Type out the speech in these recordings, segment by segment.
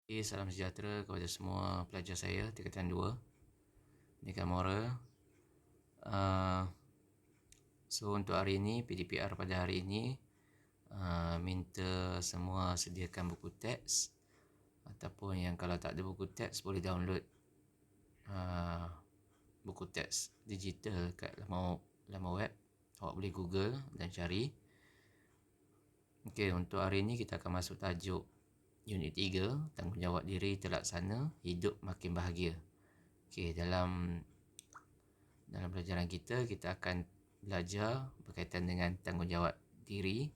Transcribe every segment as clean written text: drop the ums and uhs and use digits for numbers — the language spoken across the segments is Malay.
Salam sejahtera kepada semua pelajar saya tingkatan 2 Dekan Moral. So untuk hari ini, PDPR pada hari ini minta semua sediakan buku teks, ataupun yang kalau tak ada buku teks boleh download buku teks digital kat laman web. Awak boleh Google dan cari. Okey, untuk hari ini kita akan masuk tajuk Unit 3, tanggungjawab diri terlaksana, hidup makin bahagia. Okey, dalam pelajaran kita akan belajar berkaitan dengan tanggungjawab diri,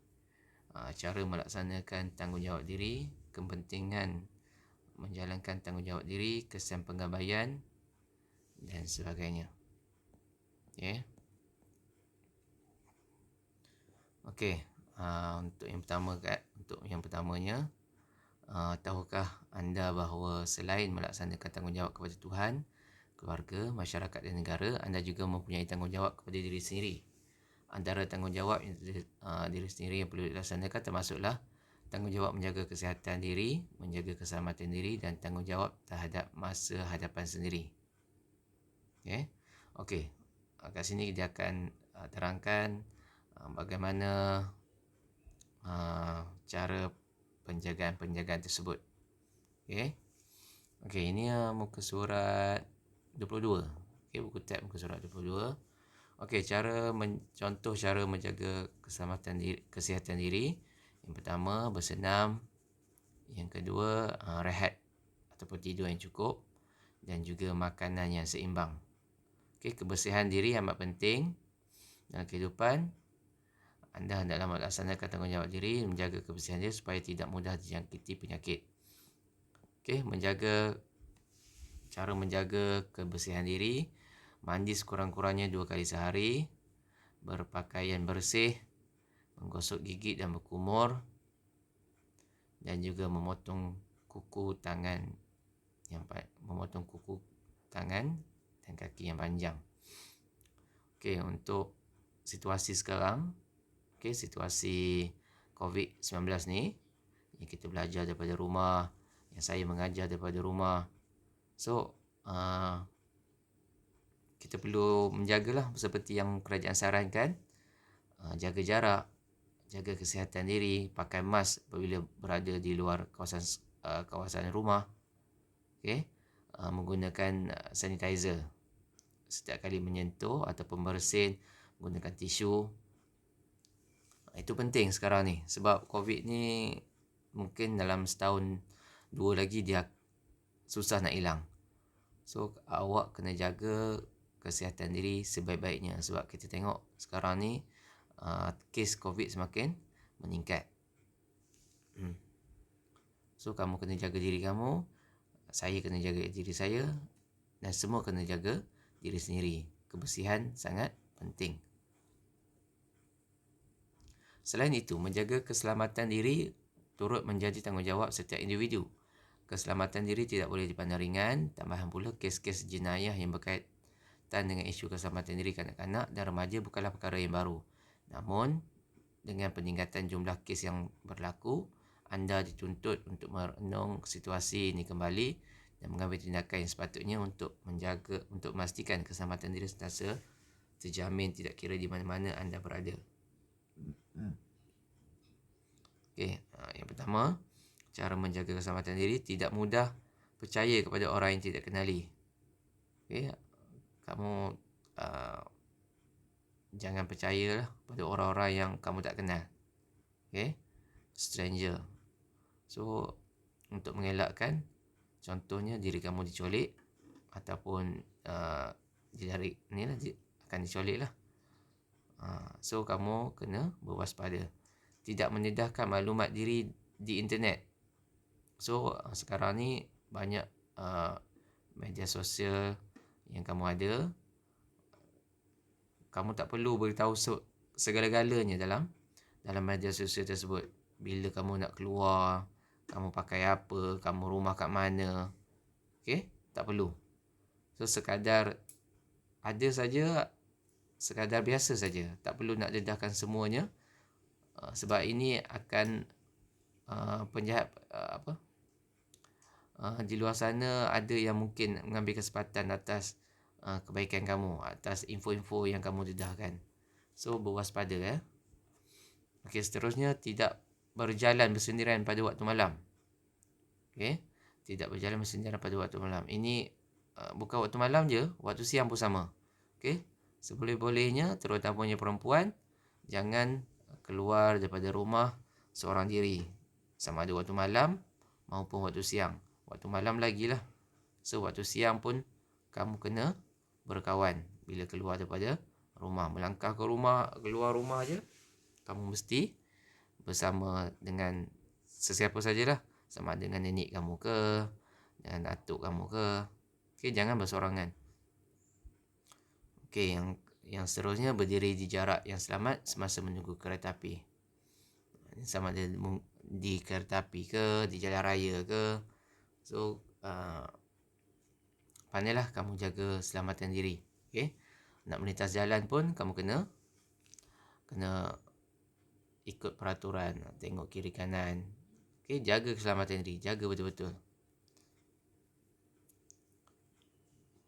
cara melaksanakan tanggungjawab diri, kepentingan menjalankan tanggungjawab diri, kesan penggabaian dan sebagainya. Okey. Okey, untuk yang pertamanya, tahukah anda bahawa selain melaksanakan tanggungjawab kepada Tuhan, keluarga, masyarakat dan negara, anda juga mempunyai tanggungjawab kepada diri sendiri. Antara tanggungjawab diri sendiri yang perlu dilaksanakan termasuklah tanggungjawab menjaga kesihatan diri, menjaga keselamatan diri dan tanggungjawab terhadap masa hadapan sendiri. Okey. Kat sini dia akan terangkan bagaimana cara penjagaan tersebut. Okey, ini muka surat 22. Okey, buku teks muka surat 22. Okey, contoh cara menjaga kesihatan diri. Yang pertama, bersenam. Yang kedua, rehat ataupun tidur yang cukup, dan juga makanan yang seimbang. Okey, kebersihan diri amat penting dalam kehidupan. Anda hendaklah melaksanakan tanggungjawab diri, menjaga kebersihan diri supaya tidak mudah dijangkiti penyakit. Okey, cara menjaga kebersihan diri: mandi sekurang-kurangnya 2 kali sehari, berpakaian bersih, menggosok gigi dan berkumur, dan juga memotong kuku tangan dan kaki yang panjang. Okey, untuk situasi sekarang, situasi COVID-19 ni, yang kita belajar daripada rumah, yang saya mengajar daripada rumah. So, kita perlu menjagalah seperti yang kerajaan sarankan. Jaga jarak, jaga kesihatan diri, pakai mask apabila berada di luar kawasan rumah. Menggunakan sanitizer setiap kali menyentuh ataupun bersin, menggunakan tisu. Itu penting sekarang ni, sebab COVID ni mungkin dalam setahun 2 lagi dia susah nak hilang. So, awak kena jaga kesihatan diri sebaik-baiknya, sebab kita tengok sekarang ni kes COVID semakin meningkat. So, kamu kena jaga diri kamu, saya kena jaga diri saya, dan semua kena jaga diri sendiri. Kebersihan sangat penting. Selain itu, menjaga keselamatan diri turut menjadi tanggungjawab setiap individu. Keselamatan diri tidak boleh dipandang ringan. Tambahan pula, kes-kes jenayah yang berkaitan dengan isu keselamatan diri kanak-kanak dan remaja bukanlah perkara yang baru. Namun, dengan peningkatan jumlah kes yang berlaku, anda dituntut untuk merenung situasi ini kembali dan mengambil tindakan yang sepatutnya untuk memastikan keselamatan diri sentiasa terjamin, tidak kira di mana-mana anda berada. Okey, yang pertama, cara menjaga keselamatan diri: tidak mudah percaya kepada orang yang tidak kenali. Okey, kamu jangan percayalah pada orang-orang yang kamu tak kenal. Okey, stranger. So, untuk mengelakkan, contohnya diri kamu dicolik ataupun akan dicolik lah. So, kamu kena berwaspada. Tidak mendedahkan maklumat diri di internet. So, sekarang ni banyak media sosial yang kamu ada. Kamu tak perlu beritahu segala-galanya dalam media sosial tersebut. Bila kamu nak keluar, kamu pakai apa, kamu rumah kat mana. Okey, tak perlu. So, sekadar biasa saja. Tak perlu nak dedahkan semuanya. Sebab ini akan penjahat di luar sana ada yang mungkin mengambil kesempatan atas kebaikan kamu, atas info-info yang kamu dedahkan. So, berwaspada ya. Okey, seterusnya tidak berjalan bersendirian pada waktu malam. Okey, tidak berjalan bersendirian pada waktu malam. Ini bukan waktu malam je, waktu siang pun sama. Okey, seboleh-bolehnya terutamanya perempuan jangan keluar daripada rumah seorang diri. Sama ada waktu malam maupun waktu siang. Waktu malam lagi lah. So, waktu siang pun kamu kena berkawan bila keluar daripada rumah. Melangkah keluar rumah je, kamu mesti bersama dengan sesiapa sajalah. Sama ada dengan nenek kamu ke, dengan atuk kamu ke. Okey, jangan bersorangan. Okey, yang seterusnya berdiri di jarak yang selamat semasa menunggu kereta api. Sama ada di kereta api ke, di jalan raya ke. So, pandailah kamu jaga keselamatan diri. Okey. Nak melintas jalan pun kamu kena ikut peraturan, tengok kiri kanan. Okey, jaga keselamatan diri, jaga betul-betul.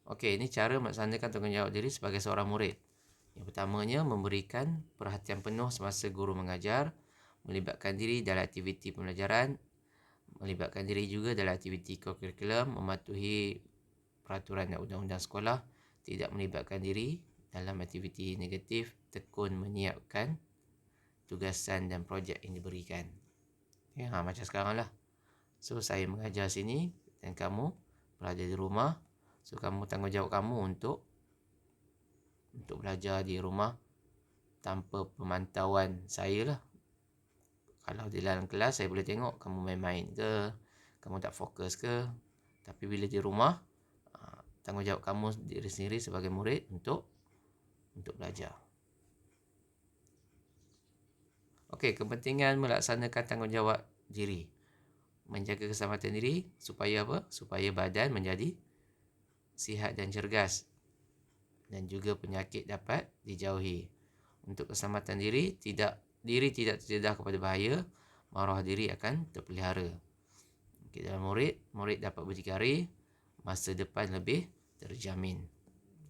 Okey, ini cara melaksanakan tanggungjawab diri sebagai seorang murid. Yang pertamanya, memberikan perhatian penuh semasa guru mengajar, melibatkan diri dalam aktiviti pembelajaran, melibatkan diri juga dalam aktiviti kurikulum, mematuhi peraturan dan undang-undang sekolah, tidak melibatkan diri dalam aktiviti negatif, tekun menyiapkan tugasan dan projek yang diberikan. Okay, macam sekarang lah. So, saya mengajar sini dan kamu berada di rumah. So, tanggungjawab kamu untuk belajar di rumah tanpa pemantauan saya lah. Kalau di dalam kelas, saya boleh tengok kamu main-main ke, kamu tak fokus ke. Tapi bila di rumah, tanggungjawab kamu diri sendiri sebagai murid untuk belajar. Okey, kepentingan melaksanakan tanggungjawab diri. Menjaga keselamatan diri supaya apa? Supaya badan menjadi sihat dan cergas. Dan juga penyakit dapat dijauhi. Untuk keselamatan diri tidak terdedah kepada bahaya, maruah diri akan terpelihara. Okay, dalam murid dapat berdikari, masa depan lebih terjamin.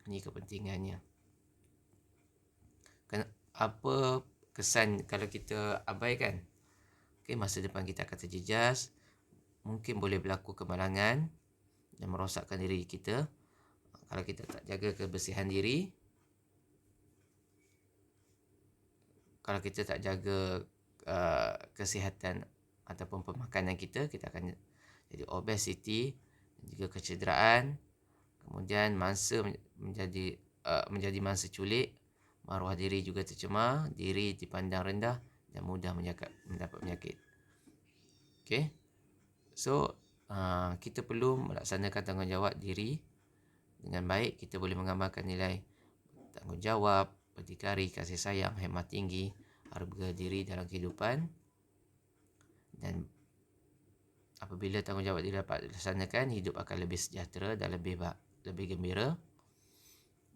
Ini kepentingannya. Apa kesan kalau kita abaikan? Okay, masa depan kita akan terjejas. Mungkin boleh berlaku kemalangan dan merosakkan diri kita. Kalau kita tak jaga kebersihan diri, kalau kita tak jaga kesihatan ataupun pemakanan kita akan jadi obesity dan juga kecederaan. Kemudian mangsa menjadi mangsa culik, maruah diri juga tercemar, diri dipandang rendah dan mudah mendapat penyakit. Okey. So, kita perlu melaksanakan tanggungjawab diri dengan baik. Kita boleh mengamalkan nilai tanggungjawab, berdikari, kasih sayang, hikmat tinggi, harga diri dalam kehidupan. Dan apabila tanggungjawab diri dapat dilaksanakan, hidup akan lebih sejahtera dan lebih gembira.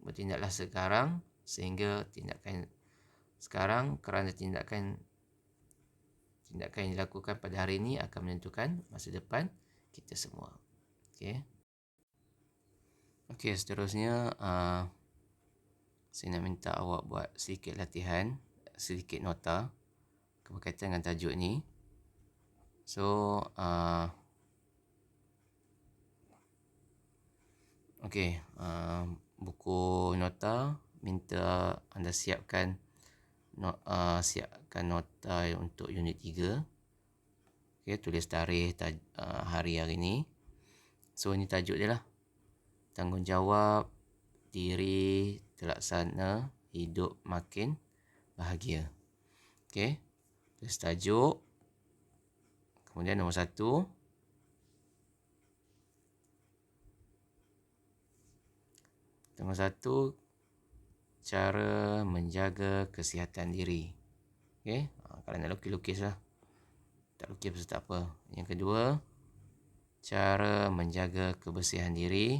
Bertindaklah sekarang sehingga tindakan sekarang kerana tindakan yang dilakukan pada hari ini akan menentukan masa depan kita semua. Okey, seterusnya saya nak minta awak buat sedikit latihan, sedikit nota berkaitan dengan tajuk ni. So, okey, buku nota minta anda siapkan nota untuk unit 3. Okey, tulis tarikh hari ni. So, ini tajuk dia lah. Tanggungjawab diri terlaksana, hidup makin bahagia. Okey, tulis tajuk. Kemudian nombor 1, cara menjaga kesihatan diri. Okey, kalau nak lukis lah. Tak lukis pun tak apa. Yang kedua, cara menjaga kebersihan diri.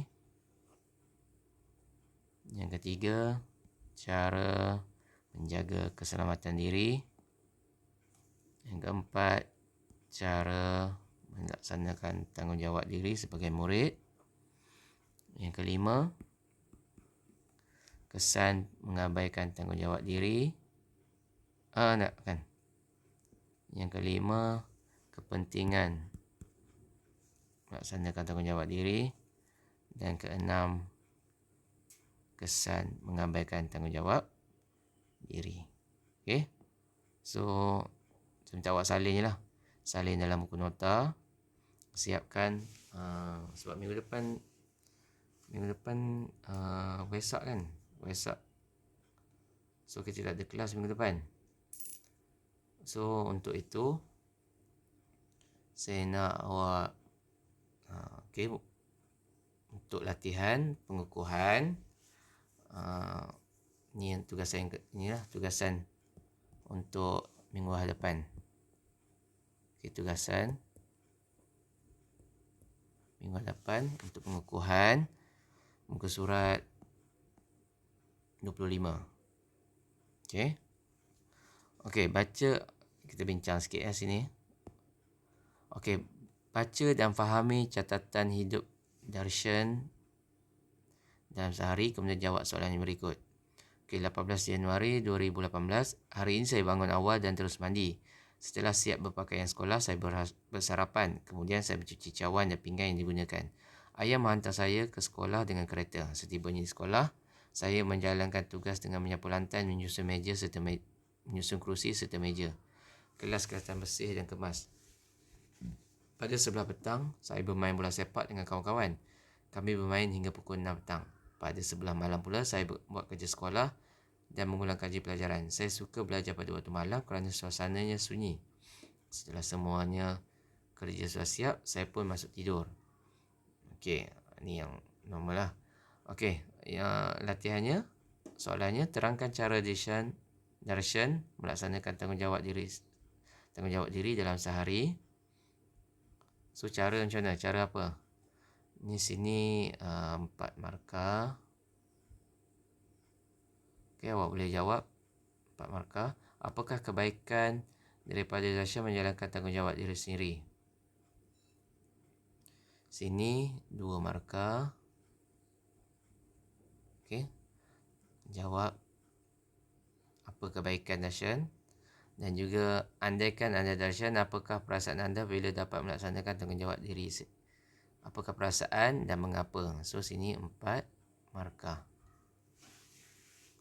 Yang ketiga, cara menjaga keselamatan diri. Yang keempat, cara melaksanakan tanggungjawab diri sebagai murid. Yang kelima, kesan mengabaikan tanggungjawab diri. Yang kelima, kepentingan melaksanakan tanggungjawab diri. Dan keenam, kesan mengabaikan tanggungjawab diri. Okey. So, saya minta awak salin je lah. Salin dalam buku nota. Siapkan sebab minggu depan Waisak kan. Waisak. So, kita tak ada kelas minggu depan. So, untuk itu saya nak awak okey, untuk latihan pengukuhan, ni tugasan tugasan untuk minggu hadapan. Okey, tugasan minggu hadapan untuk pengukuhan muka surat 25. Okey. Okey, baca, kita bincang sikit sini. Okey, baca dan fahami catatan hidup Darshan dalam sehari, kemudian jawab soalan yang berikut. Okey, 18 Januari 2018. Hari ini saya bangun awal dan terus mandi. Setelah siap berpakaian sekolah, saya bersarapan. Kemudian saya mencuci cawan dan pinggan yang digunakan. Ayah menghantar saya ke sekolah dengan kereta. Setibanya di sekolah, saya menjalankan tugas dengan menyapu lantai, menyusun menyusun kerusi serta meja. Kelas kelihatan bersih dan kemas. Pada sebelah petang, saya bermain bola sepak dengan kawan-kawan. Kami bermain hingga pukul 6 petang. Pada sebelah malam pula, saya buat kerja sekolah dan mengulang kaji pelajaran. Saya suka belajar pada waktu malam kerana suasananya sunyi. Setelah semuanya kerja sudah siap, saya pun masuk tidur. Okey, ni yang normal lah. Okey, yang latihannya, soalannya, terangkan cara Darshan melaksanakan tanggungjawab diri dalam sehari. So, cara macam mana? Cara apa? Ni sini 4 markah. Okey, awak boleh jawab 4 markah. Apakah kebaikan daripada Darshan menjalankan tanggungjawab diri sendiri? Sini 2 markah. Okey. Jawab apa kebaikan Darshan. Dan juga andaikan anda Darshan, apakah perasaan anda bila dapat melaksanakan tanggungjawab diri? Apakah perasaan dan mengapa? So, sini 4 markah.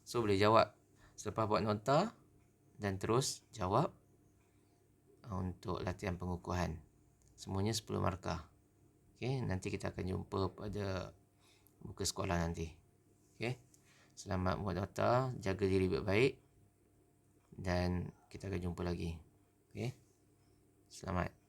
So, boleh jawab selepas buat nota dan terus jawab untuk latihan pengukuhan. Semuanya 10 markah. Okey, nanti kita akan jumpa pada buku sekolah nanti. Okey. Selamat buat nota, jaga diri baik-baik dan kita akan jumpa lagi. Okey. Selamat.